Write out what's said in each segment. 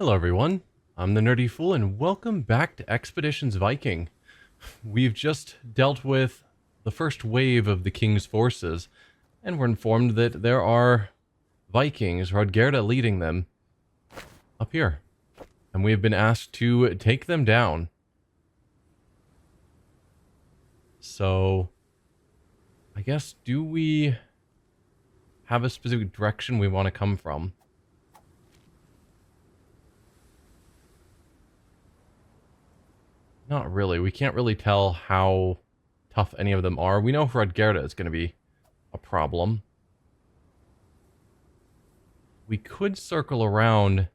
Hello everyone, I'm the Nerdy Fool and welcome back to Expeditions Viking. We've just dealt with the first wave of the king's forces and we're informed that there are Vikings, Hrodgaerda leading them, up here. And we have been asked to take them down. So, I guess, do we have a specific direction we want to come from? Not really. We can't really tell how tough any of them are. We know Hrodgaerda is going to be a problem. We could circle around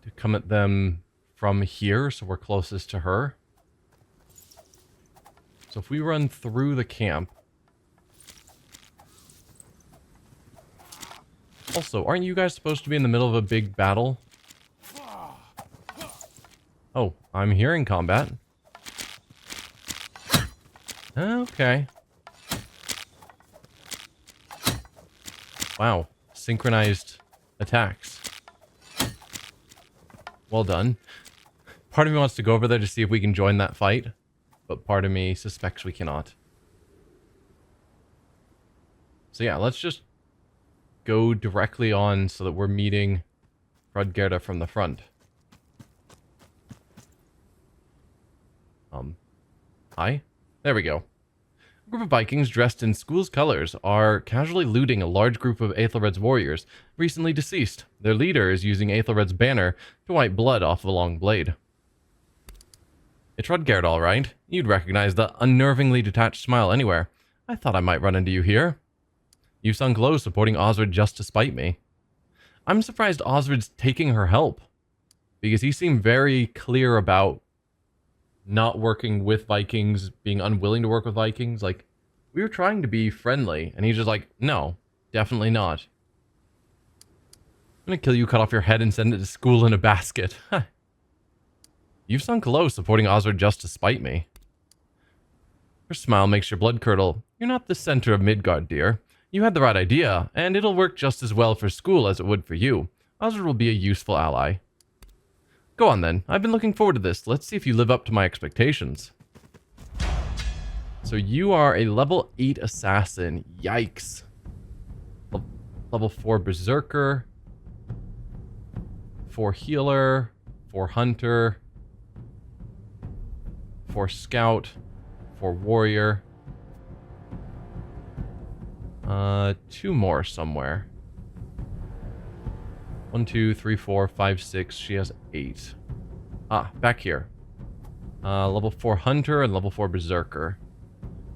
to come at them from here, so we're closest to her. So if we run through the camp... Also, aren't you guys supposed to be in the middle of a big battle? Oh, I'm hearing combat. Okay. Wow, synchronized attacks. Well done. Part of me wants to go over there to see if we can join that fight, but part of me suspects we cannot. So yeah, let's just go directly on so that we're meeting Hrodgaerda from the front. Hi? There we go. A group of Vikings dressed in school's colors are casually looting a large group of Aethelred's warriors, recently deceased. Their leader is using Aethelred's banner to wipe blood off the long blade. It's Hrodgaerda, all right. You'd recognize the unnervingly detached smile anywhere. I thought I might run into you here. You've sunk low supporting Osred just to spite me. I'm surprised Osred's taking her help, because he seemed very clear about not working with Vikings, being unwilling to work with Vikings. Like, we were trying to be friendly, and he's just like, no, definitely not. I'm gonna kill you, cut off your head, and send it to school in a basket. You've sunk low supporting Osred just to spite me. Her smile makes your blood curdle. You're not the center of Midgard, dear. You had the right idea, and it'll work just as well for school as it would for you. Osred will be a useful ally. Go on then. I've been looking forward to this. Let's see if you live up to my expectations. So you are a level 8 assassin. Yikes. Level 4 berserker. 4 healer. 4 hunter. 4 scout. 4 warrior. 2 more somewhere. 1, 2, 3, 4, 5, 6. She has 8. Ah, back here. Level 4 hunter and level 4 berserker.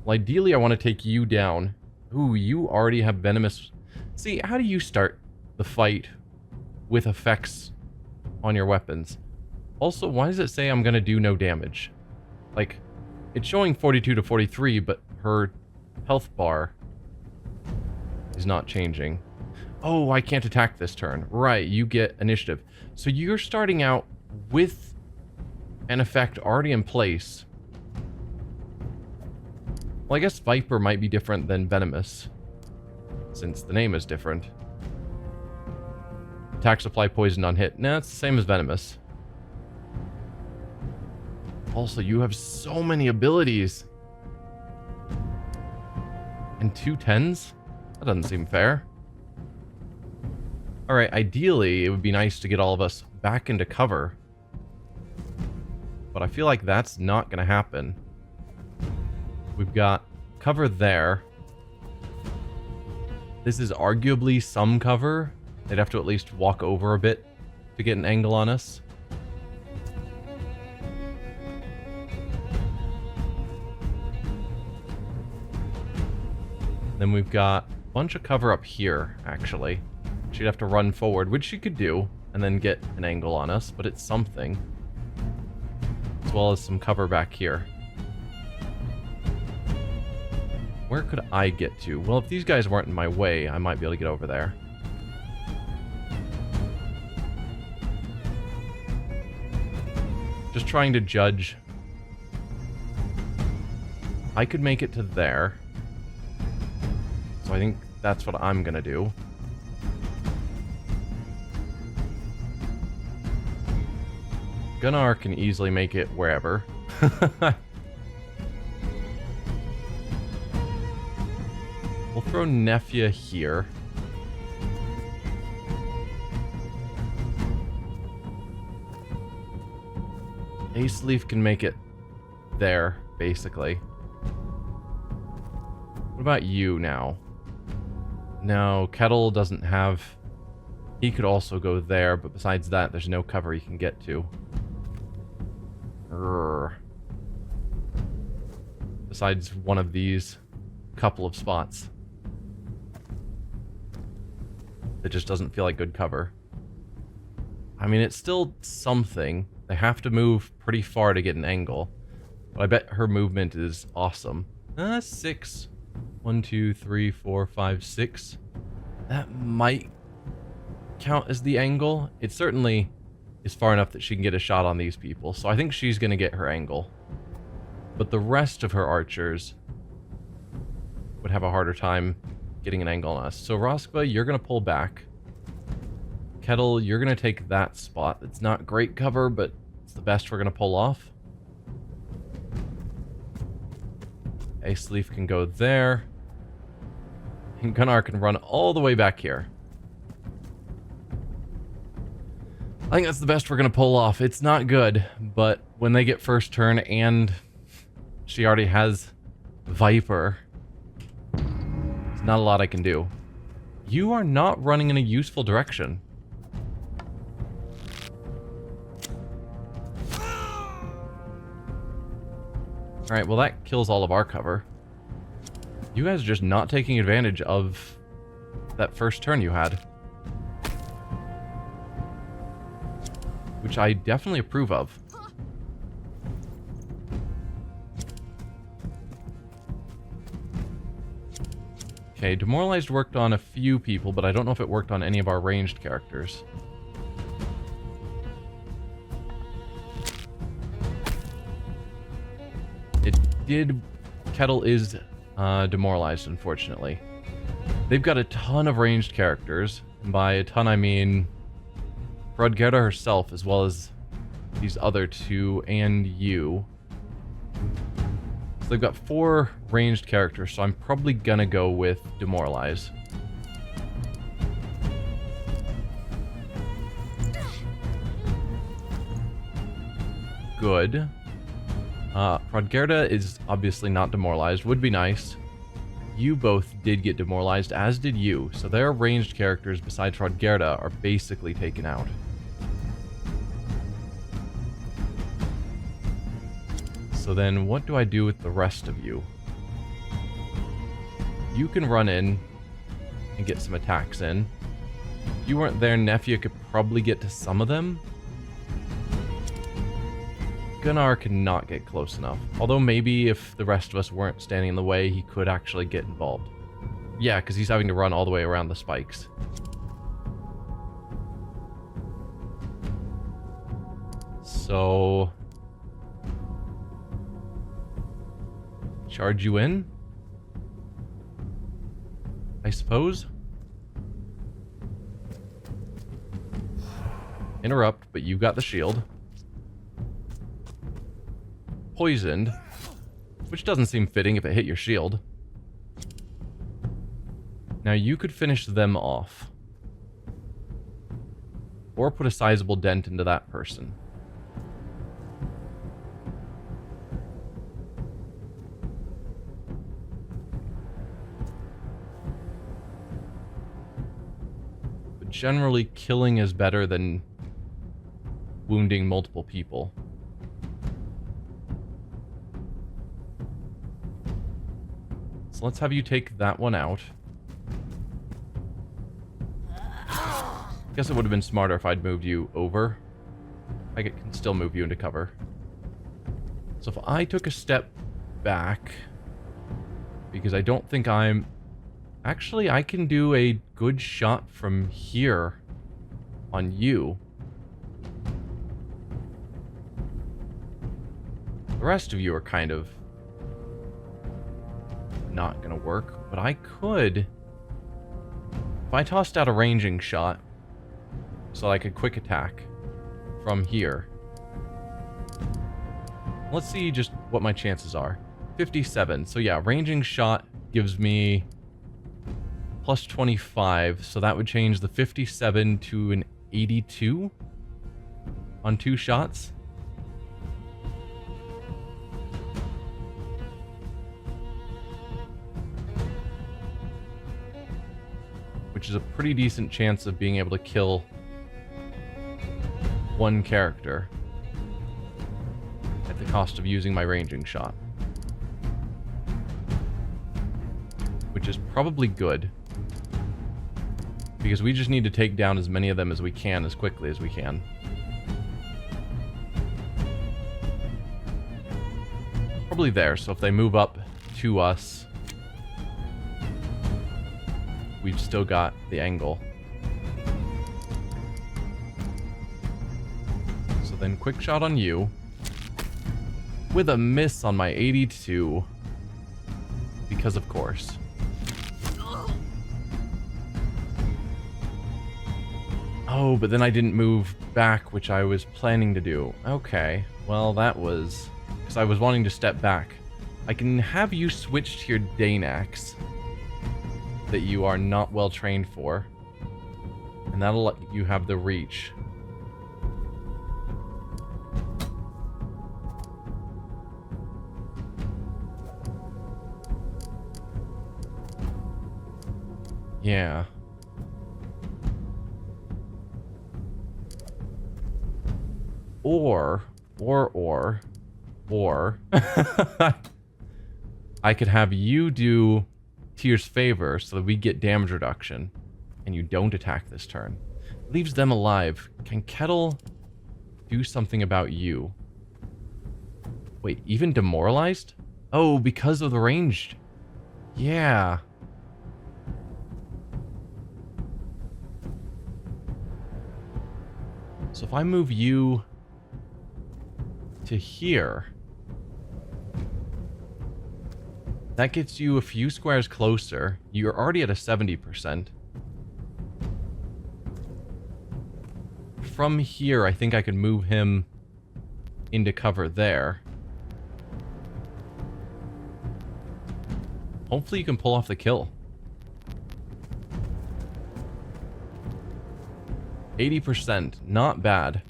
Well, ideally, I want to take you down. Ooh, you already have venomous... See, how do you start the fight with effects on your weapons? Also, why does it say I'm going to do no damage? Like, it's showing 42 to 43, but her health bar is not changing. Oh, I can't attack this turn. Right, you get initiative. So you're starting out with an effect already in place. Well, I guess Viper might be different than Venomous, since the name is different. Attack supply poison on hit. Nah, it's the same as Venomous. Also, you have so many abilities. And 2 10s? That doesn't seem fair. Alright, ideally, it would be nice to get all of us back into cover. But I feel like that's not going to happen. We've got cover there. This is arguably some cover. They'd have to at least walk over a bit to get an angle on us. Then we've got a bunch of cover up here, actually. She'd have to run forward, which she could do, and then get an angle on us, but it's something. As well as some cover back here. Where could I get to? Well, if these guys weren't in my way, I might be able to get over there. Just trying to judge. I could make it to there. So I think that's what I'm gonna do. Gunnar can easily make it wherever. We'll throw Nefia here. Ace Leaf can make it there, basically. What about you now? No, Kettle doesn't have... He could also go there, but besides that, there's no cover he can get to. Besides one of these couple of spots. It just doesn't feel like good cover. I mean, it's still something. They have to move pretty far to get an angle. But I bet her movement is awesome. 6. 1, 2, 3, 4, 5, 6. That might count as the angle. It certainly is far enough that she can get a shot on these people. So I think she's going to get her angle. But the rest of her archers would have a harder time getting an angle on us. So Roskva, you're going to pull back. Kettle, you're going to take that spot. It's not great cover, but it's the best we're going to pull off. Ace Leaf can go there. And Gunnar can run all the way back here. I think that's the best we're going to pull off. It's not good, but when they get first turn and she already has Viper, there's not a lot I can do. You are not running in a useful direction. Alright, well that kills all of our cover. You guys are just not taking advantage of that first turn you had. Which I definitely approve of. Okay, Demoralized worked on a few people, but I don't know if it worked on any of our ranged characters. It did... Kettle is demoralized, unfortunately. They've got a ton of ranged characters. And by a ton, I mean Hrodgaerda herself, as well as these other two and you. So they've got 4 ranged characters, so I'm probably gonna go with Demoralize. Good. Hrodgaerda is obviously not demoralized. Would be nice. You both did get demoralized, as did you. So their ranged characters, besides Hrodgaerda, are basically taken out. So then, what do I do with the rest of you? You can run in and get some attacks in. If you weren't there, Nefia could probably get to some of them. Gunnar cannot get close enough. Although maybe if the rest of us weren't standing in the way, he could actually get involved. Yeah, because he's having to run all the way around the spikes. So... charge you in? I suppose? Interrupt, but you got the shield. Poisoned, which doesn't seem fitting if it hit your shield. Now you could finish them off. Or put a sizable dent into that person. But generally, killing is better than wounding multiple people. So let's have you take that one out. Guess it would have been smarter if I'd moved you over. I can still move you into cover. So if I took a step back, because I don't think I'm... Actually, I can do a good shot from here on you. The rest of you are kind of not gonna work, but I could... If I tossed out a ranging shot, so like a quick attack from here, Let's see just what my chances are. 57. So yeah, ranging shot gives me plus 25. So that would change the 57 to an 82 on 2 shots. Which is a pretty decent chance of being able to kill one character at the cost of using my ranging shot. Which is probably good. Because we just need to take down as many of them as we can as quickly as we can. Probably there, so if they move up to us, we've still got the angle. So then quick shot on you. With a miss on my 82. Because of course. Oh, but then I didn't move back, which I was planning to do. Okay, well that was... because I was wanting to step back. I can have you switch to your Dane axe that you are not well trained for. And that'll let you have the reach. Yeah. Or I could have you do Tyr's favor so that we get damage reduction and you don't attack this turn. Leaves them alive. Can Kettle do something about you? Wait, even demoralized? Oh, because of the ranged. Yeah. So if I move you to here, that gets you a few squares closer. You're already at a 70%. From here, I think I could move him into cover there. Hopefully you can pull off the kill. 80%, not bad.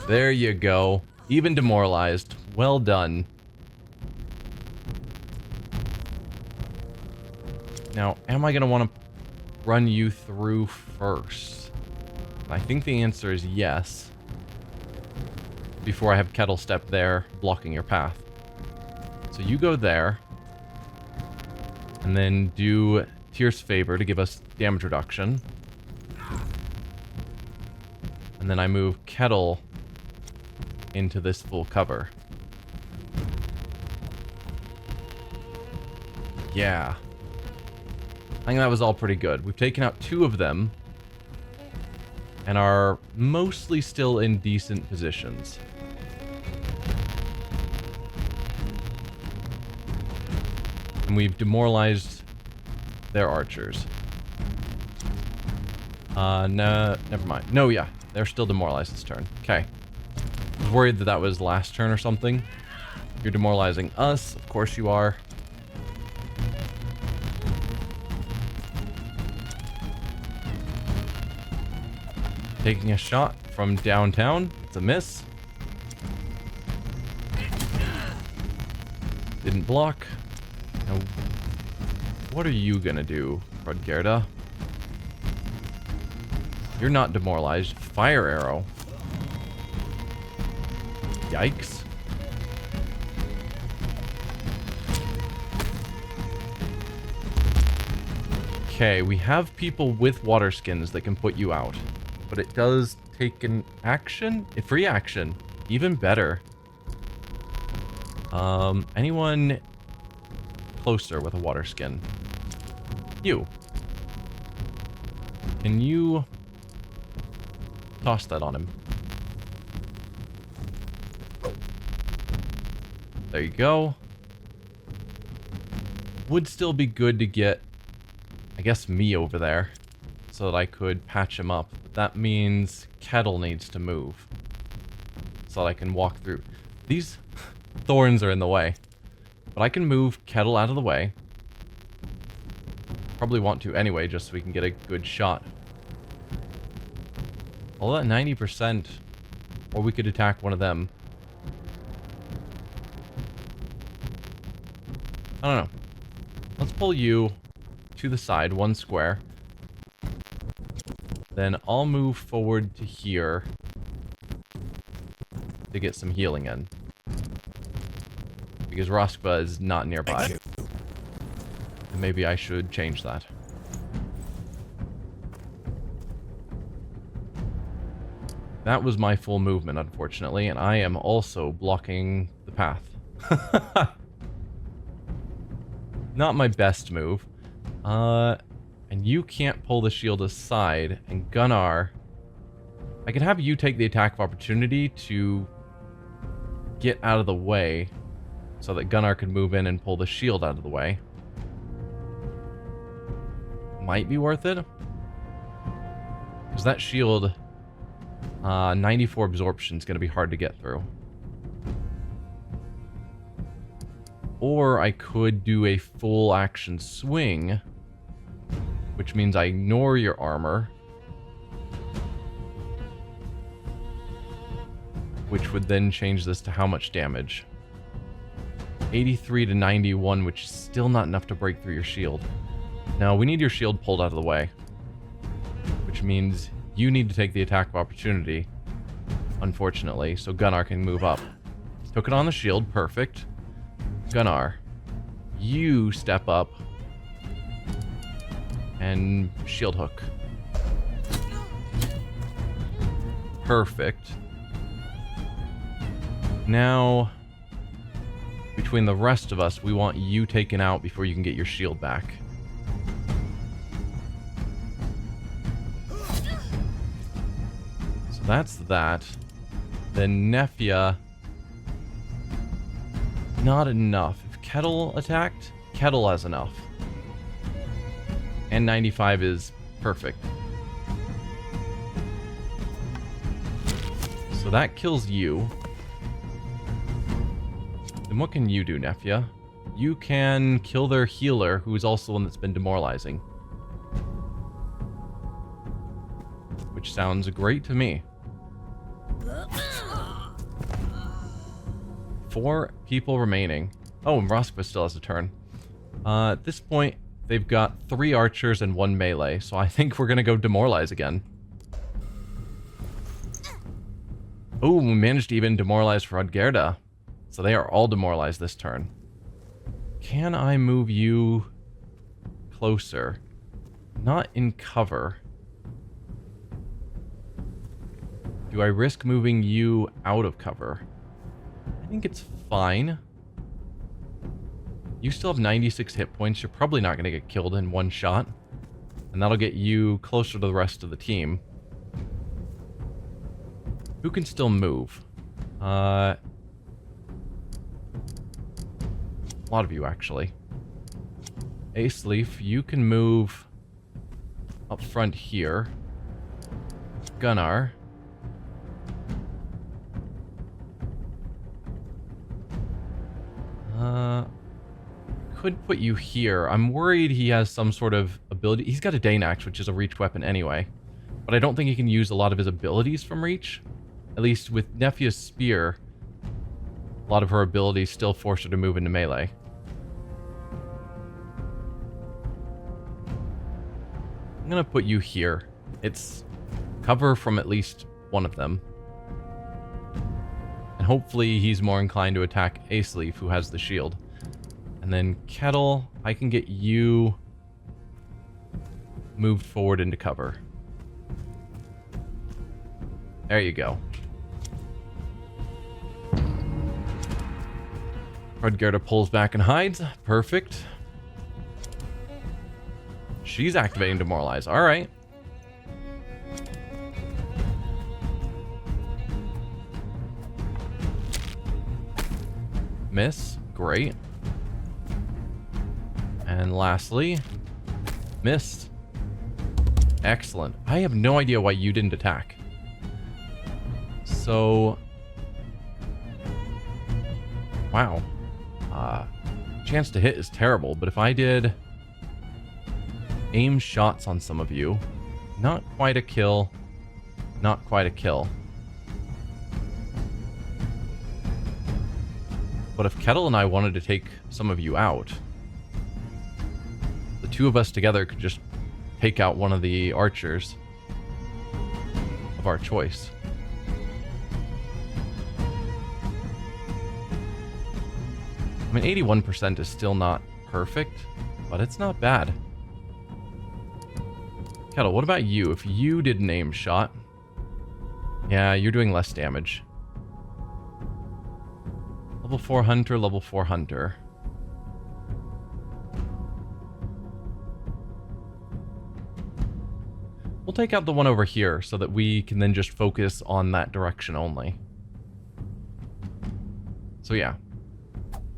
There you go. Even demoralized. Well done. Now, am I going to want to run you through first? I think the answer is yes. Before I have Kettle step there, blocking your path. So you go there. And then do Tyr's favor to give us damage reduction. And then I move Kettle into this full cover. Yeah. I think that was all pretty good. We've taken out 2 of them and are mostly still in decent positions. And we've demoralized their archers. No, never mind. No, yeah, they're still demoralized this turn. Okay. I was worried that that was last turn or something. You're demoralizing us. Of course you are. Taking a shot from downtown. It's a miss. Didn't block. Now, what are you gonna do, Hrodgaerda? You're not demoralized. Fire arrow. Yikes. Okay, we have people with water skins that can put you out. But it does take an action? A free action. Even better. Anyone closer with a water skin? You. Can you toss that on him? There you go. Would still be good to get, I guess, me over there so that I could patch him up. But that means Kettle needs to move. so that I can walk through. These thorns are in the way. But I can move Kettle out of the way. Probably want to anyway, just so we can get a good shot. All that 90%, or we could attack one of them. I don't know. Let's pull you to the side, 1 square. Then I'll move forward to here to get some healing in. Because Roskva is not nearby. And maybe I should change that. That was my full movement, unfortunately, and I am also blocking the path. Not my best move. And you can't pull the shield aside, and Gunnar... I can have you take the attack of opportunity to get out of the way, so that Gunnar can move in and pull the shield out of the way. Might be worth it. Because that shield... 94 absorption is going to be hard to get through. Or I could do a full action swing, which means I ignore your armor, which would then change this to how much damage? 83 to 91, which is still not enough to break through your shield. Now, we need your shield pulled out of the way, which means you need to take the attack of opportunity, unfortunately, so Gunnar can move up. Took it on the shield, perfect. Gunnar, you step up and shield hook. Perfect. Now, between the rest of us, we want you taken out before you can get your shield back. So that's that. Then Nefia... not enough. If Kettle attacked, Kettle has enough. And 95 is perfect. So that kills you. Then what can you do, Nefia? You can kill their healer, who is also one that's been demoralizing. Which sounds great to me. 4 people remaining. Oh, and Roskva still has a turn. At this point, they've got 3 archers and 1 melee, so I think we're going to go demoralize again. Oh, we managed to even demoralize Hrodgaerda. So they are all demoralized this turn. Can I move you closer? Not in cover. Do I risk moving you out of cover? I think it's fine. You still have 96 hit points. You're probably not going to get killed in one shot. And that'll get you closer to the rest of the team. Who can still move? A lot of you, actually. Ace Leaf, you can move up front here. Gunnar. Could put you here. I'm worried he has some sort of ability. He's got a Dane Axe, which is a reach weapon anyway. But I don't think he can use a lot of his abilities from reach. At least with Nefia's spear, a lot of her abilities still force her to move into melee. I'm going to put you here. It's cover from at least one of them. And hopefully he's more inclined to attack Ace Leaf, who has the shield. And then Kettle, I can get you moved forward into cover. There you go. Hrodgaerda pulls back and hides. Perfect. She's activating Demoralize. Alright. Miss. Great. And lastly, missed. Excellent. I have no idea why you didn't attack. So, Wow. Chance to hit is terrible, but if I did aim shots on some of you, not quite a kill, not quite a kill. But if Kettle and I wanted to take some of you out, the two of us together could just take out one of the archers of our choice. I mean, 81% is still not perfect, but it's not bad. Kettle, what about you? If you did an aim shot, yeah, you're doing less damage. Level 4 hunter, level 4 hunter. We'll take out the one over here so that we can then just focus on that direction only. So yeah.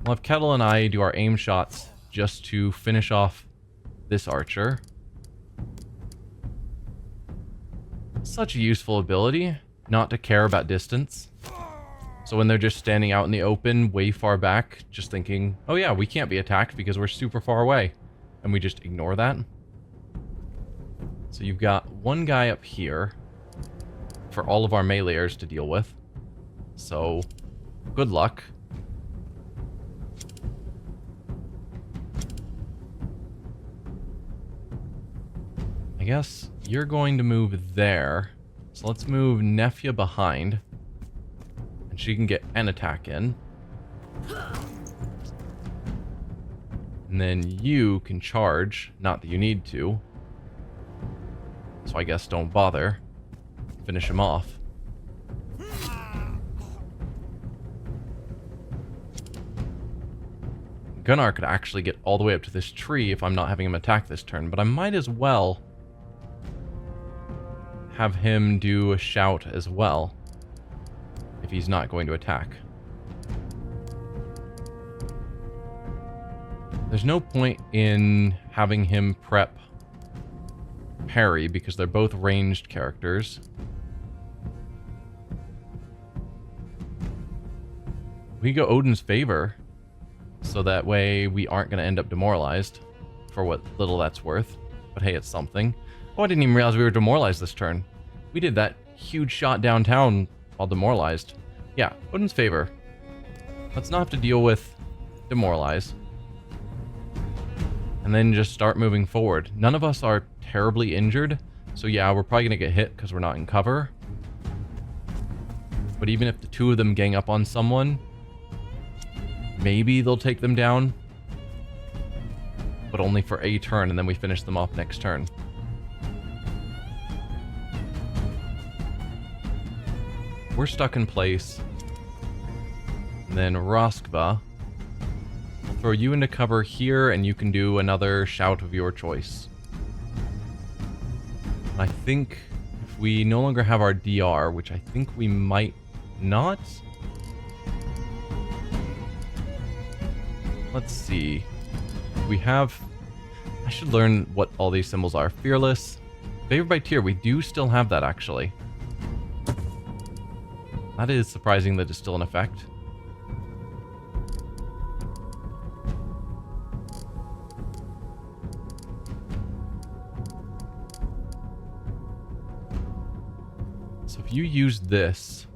We'll have Kettle and I do our aim shots just to finish off this archer. Such a useful ability, not to care about distance. So when they're just standing out in the open, way far back, just thinking, oh yeah, we can't be attacked because we're super far away. And we just ignore that. So you've got one guy up here for all of our meleeers to deal with. So, good luck. I guess you're going to move there. So let's move Nefia behind. And she can get an attack in. And then you can charge. Not that you need to. So I guess don't bother. Finish him off. Gunnar could actually get all the way up to this tree if I'm not having him attack this turn, but I might as well have him do a shout as well if he's not going to attack. There's no point in having him prep parry because they're both ranged characters. We go Odin's favor so that way we aren't going to end up demoralized for what little that's worth. But hey, it's something. Oh, I didn't even realize we were demoralized this turn. We did that huge shot downtown while demoralized. Yeah, Odin's favor. Let's not have to deal with demoralize. And then just start moving forward. None of us are terribly injured. So yeah, we're probably going to get hit because we're not in cover. But even if the two of them gang up on someone, maybe they'll take them down. But only for a turn, and then we finish them off next turn. We're stuck in place. And then Roskva, I'll throw you into cover here, and you can do another shout of your choice. I think if we no longer have our DR, which I think we might not. Let's see. We have... I should learn what all these symbols are. Fearless. Favored by tier. We do still have that, actually. That is surprising that it's still in effect. So if you use this...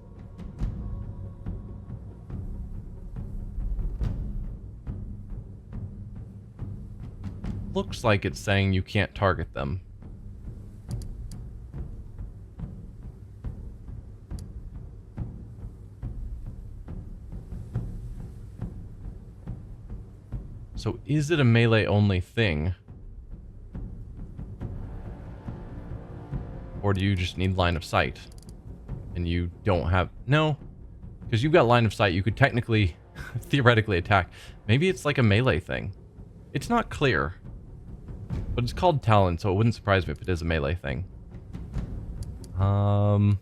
looks like it's saying you can't target them. So is it a melee only thing? Or do you just need line of sight? And you don't have... No. Because you've got line of sight, you could technically, theoretically attack. Maybe it's like a melee thing. It's not clear. But it's called Talon, so it wouldn't surprise me if it is a melee thing. You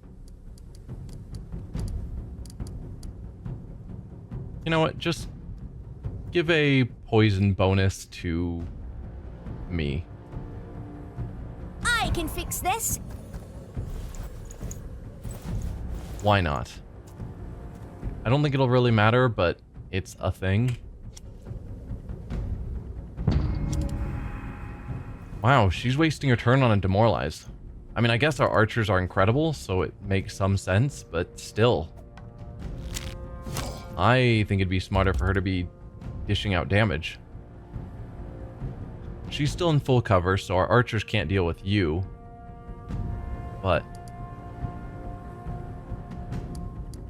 know what? Just give a poison bonus to me. I can fix this. Why not? I don't think it'll really matter, but it's a thing. Wow, she's wasting her turn on a demoralize. I mean, I guess our archers are incredible, so it makes some sense, but still. I think it'd be smarter for her to be dishing out damage. She's still in full cover, so our archers can't deal with you. But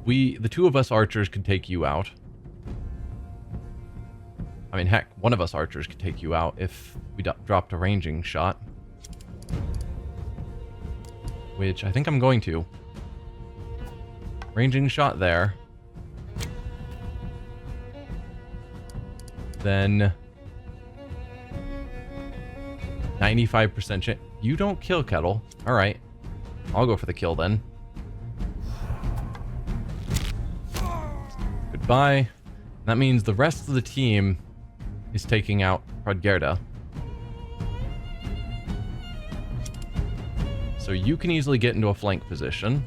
the two of us archers could take you out. I mean, heck, one of us archers could take you out if we dropped a ranging shot. Which I think I'm going to. Ranging shot there. Then 95% chance. You don't kill Kettle. Alright. I'll go for the kill then. Goodbye. That means the rest of the team is taking out Hrodgaerda. So you can easily get into a flank position.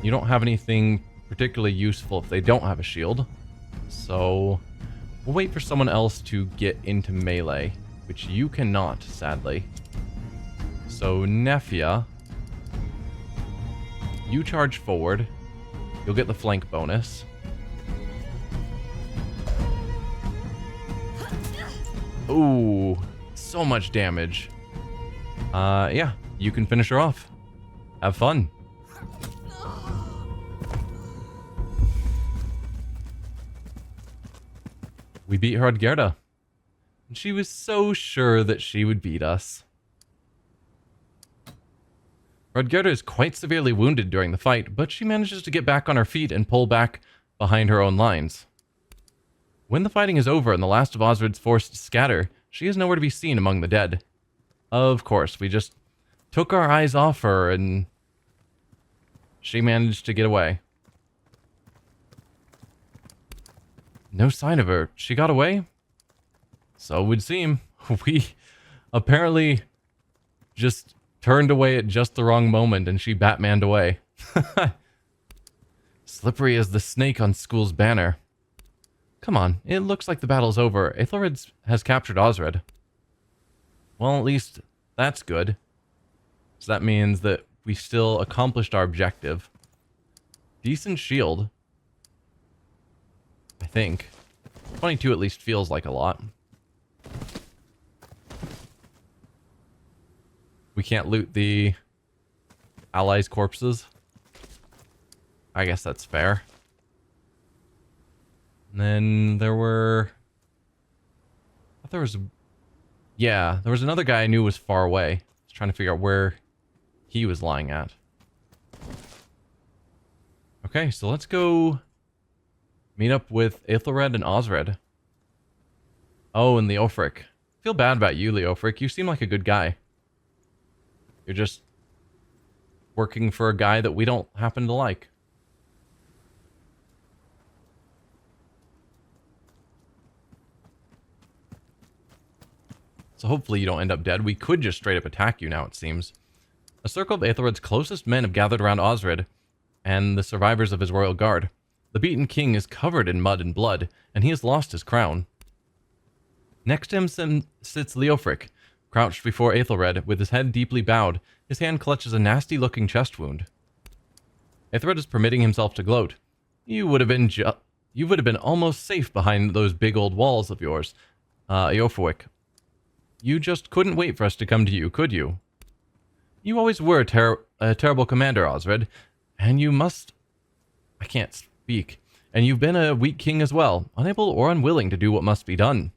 You don't have anything particularly useful if they don't have a shield. So we'll wait for someone else to get into melee, which you cannot, sadly. So Nefia, you charge forward. You'll get the flank bonus. Ooh, so much damage. Yeah, you can finish her off. Have fun. We beat Hrodgaerda. And she was so sure that she would beat us. Hrodgaerda is quite severely wounded during the fight, but she manages to get back on her feet and pull back behind her own lines. When the fighting is over and the last of Osred's forces scatter, she is nowhere to be seen among the dead. Of course, we just took our eyes off her and she managed to get away. No sign of her. She got away? So it would seem. We apparently just turned away at just the wrong moment and she Batmaned away. Slippery as the snake on school's banner. Come on, it looks like the battle's over. Aethelred has captured Osred. Well, at least that's good. So that means that we still accomplished our objective. Decent shield. I think. 22 at least feels like a lot. We can't loot the allies' corpses. I guess that's fair. And then there were... I thought there was... Yeah, there was another guy I knew was far away. I was trying to figure out where he was lying at. Okay, so let's go meet up with Aethelred and Osred. Oh, and Leofric. I feel bad about you, Leofric. You seem like a good guy. You're just working for a guy that we don't happen to like. So hopefully you don't end up dead. We could just straight up attack you now, it seems. A circle of Aethelred's closest men have gathered around Osred and the survivors of his royal guard. The beaten king is covered in mud and blood, and he has lost his crown. Next to him sits Leofric, crouched before Aethelred, with his head deeply bowed. His hand clutches a nasty-looking chest wound. Aethelred is permitting himself to gloat. You would have been almost safe behind those big old walls of yours, Eoforwick. You just couldn't wait for us to come to you, could you? You always were a terrible commander, Osred, and you must... I can't speak. And you've been a weak king as well, unable or unwilling to do what must be done.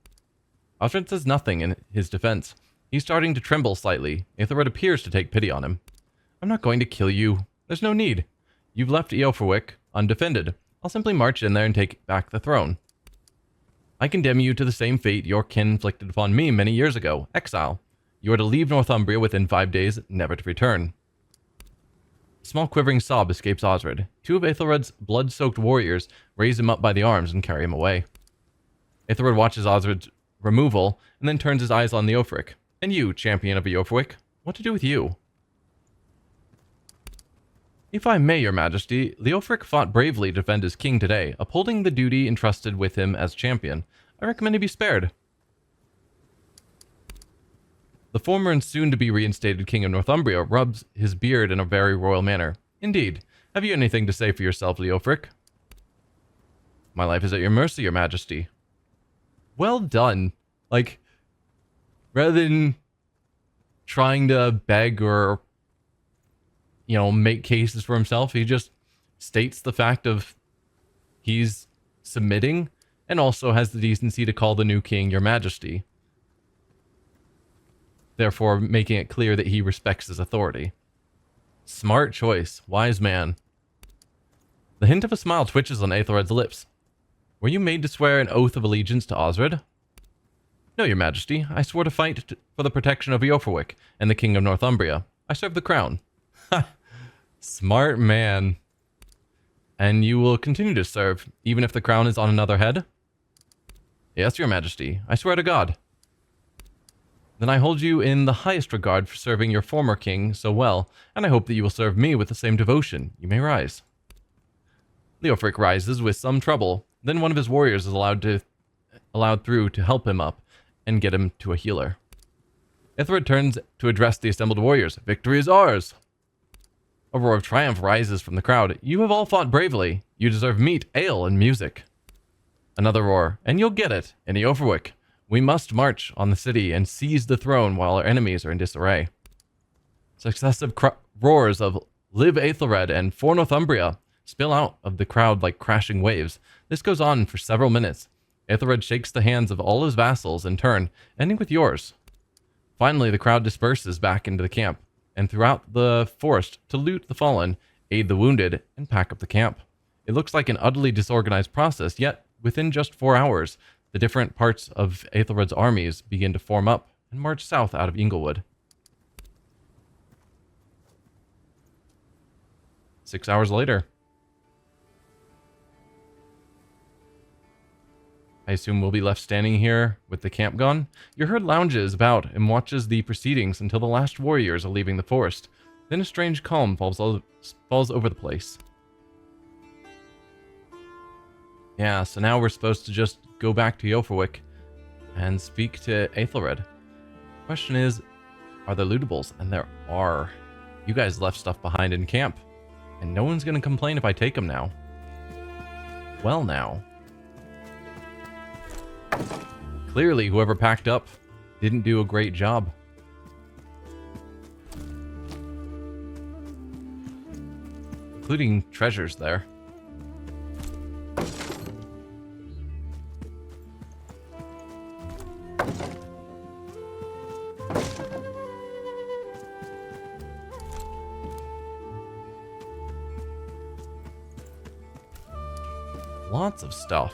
Osred says nothing in his defense. He's starting to tremble slightly. Aethelred appears to take pity on him. I'm not going to kill you. There's no need. You've left Eoforwick undefended. I'll simply march in there and take back the throne. I condemn you to the same fate your kin inflicted upon me many years ago, exile. You are to leave Northumbria within 5 days, never to return. A small quivering sob escapes Osred. Two of Aethelred's blood-soaked warriors raise him up by the arms and carry him away. Aethelred watches Osred's removal and then turns his eyes on Leofric. And you, champion of Eoforwick, what to do with you? If I may, your majesty, Leofric fought bravely to defend his king today, upholding the duty entrusted with him as champion. I recommend he be spared. The former and soon-to-be reinstated king of Northumbria rubs his beard in a very royal manner. Indeed. Have you anything to say for yourself, Leofric? My life is at your mercy, your majesty. Well done. Like, rather than trying to beg or, you know, make cases for himself, he just states the fact of he's submitting and also has the decency to call the new king your majesty. Therefore, making it clear that he respects his authority. Smart choice. Wise man. The hint of a smile twitches on Aethelred's lips. Were you made to swear an oath of allegiance to Osred? No, your majesty. I swore to fight for the protection of Eoforwick and the king of Northumbria. I serve the crown. Ha! Smart man. And you will continue to serve, even if the crown is on another head? Yes, your majesty. I swear to God. Then I hold you in the highest regard for serving your former king so well, and I hope that you will serve me with the same devotion. You may rise. Leofric rises with some trouble. Then one of his warriors is allowed through to help him up and get him to a healer. Aethelred turns to address the assembled warriors. Victory is ours! A roar of triumph rises from the crowd. You have all fought bravely. You deserve meat, ale, and music. Another roar, and you'll get it, in Eoforwick. We must march on the city and seize the throne while our enemies are in disarray. Successive roars of Live Aethelred and For Northumbria spill out of the crowd like crashing waves. This goes on for several minutes. Aethelred shakes the hands of all his vassals in turn, ending with yours. Finally, the crowd disperses back into the camp, and throughout the forest to loot the fallen, aid the wounded, and pack up the camp. It looks like an utterly disorganized process, yet within just 4 hours, the different parts of Aethelred's armies begin to form up and march south out of Inglewood. 6 hours later. I assume we'll be left standing here with the camp gone. Your herd lounges about and watches the proceedings until the last warriors are leaving the forest. Then a strange calm falls over the place. Yeah, so now we're supposed to just go back to Eoforwick and speak to Aethelred. Question is, are there lootables? And there are. You guys left stuff behind in camp, and no one's going to complain if I take them now. Well now. Clearly, whoever packed up didn't do a great job. Including treasures there. Lots of stuff.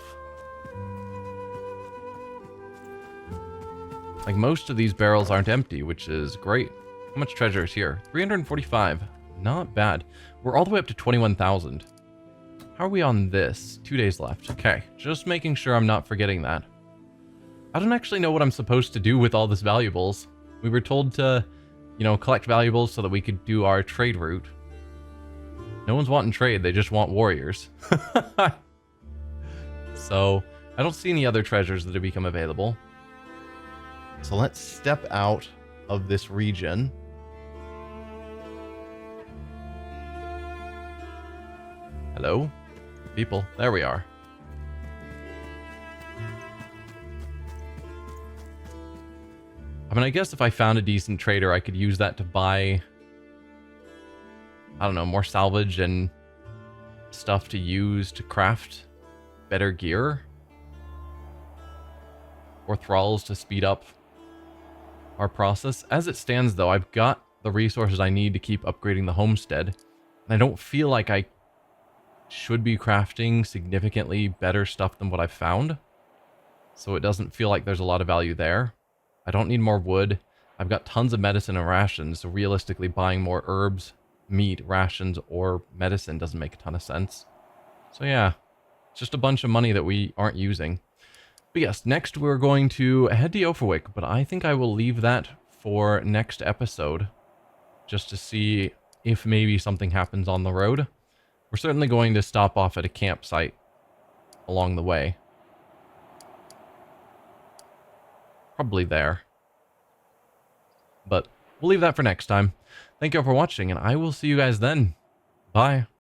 Like, most of these barrels aren't empty, which is great. How much treasure is here? 345. Not bad. We're all the way up to 21,000. How are we on this? 2 days left. Okay, just making sure I'm not forgetting that. I don't actually know what I'm supposed to do with all this valuables. We were told to, you know, collect valuables so that we could do our trade route. No one's wanting trade, they just want warriors. So, I don't see any other treasures that have become available. So let's step out of this region. Hello? People, there we are. I mean, I guess if I found a decent trader, I could use that to buy, I don't know, more salvage and stuff to use to craft better gear. Or thralls to speed up our process. As it stands, though, I've got the resources I need to keep upgrading the homestead. And I don't feel like I should be crafting significantly better stuff than what I've found. So it doesn't feel like there's a lot of value there. I don't need more wood. I've got tons of medicine and rations, so realistically buying more herbs, meat, rations, or medicine doesn't make a ton of sense. So yeah, it's just a bunch of money that we aren't using. But yes, next we're going to head to Eoforwick, but I think I will leave that for next episode. just to see if maybe something happens on the road. We're certainly going to stop off at a campsite along the way. Probably there. But we'll leave that for next time. Thank you all for watching, and I will see you guys then. Bye.